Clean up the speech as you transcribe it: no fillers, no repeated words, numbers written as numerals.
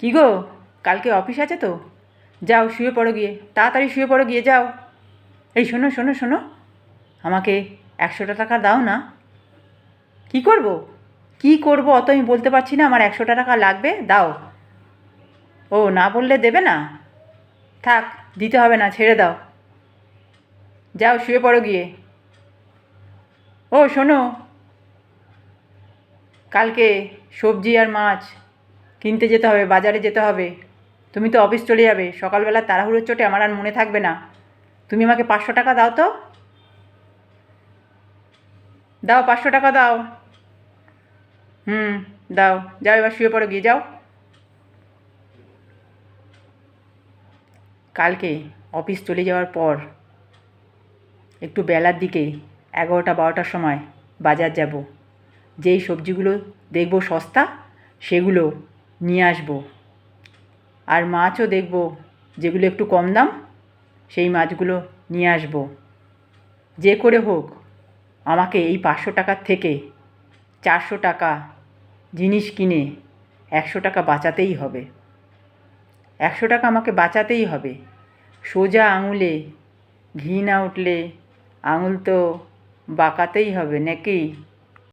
কী গো, কালকে অফিস আছে তো? যাও শুয়ে পড়ো গিয়ে, তাড়াতাড়ি শুয়ে পড়ো গিয়ে, যাও। এই শোনো শোনো শোনো, আমাকে 100টা টাকা দাও না। কি করব? কি করব অত আমি বলতে পারছি না, আমার 100টা টাকা লাগবে, দাও। ও, না বললে দেবে না? থাক, দিতে হবে না, ছেড়ে দাও। যাও শুয়ে পড়ো গিয়ে। ও শোনো, কালকে সবজি আর মাছ কিনতে যেতে হবে, বাজারে যেতে হবে। তুমি তো অফিস চলে যাবে, সকালবেলা তাড়াহুড়োর চোটে আমার আর মনে থাকবে না। তুমি আমাকে 500 টাকা দাও তো। দাও, 500 টাকা দাও। হুম, দাও। যাও, এবার শুয়ে পড়ো গিয়ে, যাও। কালকে অফিস চলে যাওয়ার পর একটু বেলার দিকে 11টা 12টার সময় বাজার যাব। যেই সবজিগুলো দেখব সস্তা সেগুলো নিয়ে আসবো। আর মাছও দেখব যেগুলো একটু কম দাম, সেই মাছগুলো নিয়ে আসবো। যে করে হোক আমাকে এই 500 টাকার থেকে 400 টাকা জিনিস কিনে 100 টাকা বাঁচাতেই হবে। 100 টাকা আমাকে বাঁচাতেই হবে। সোজা আঙুলে ঘি না উঠলে আঙুল তো বাঁকাতেই হবে নাকি?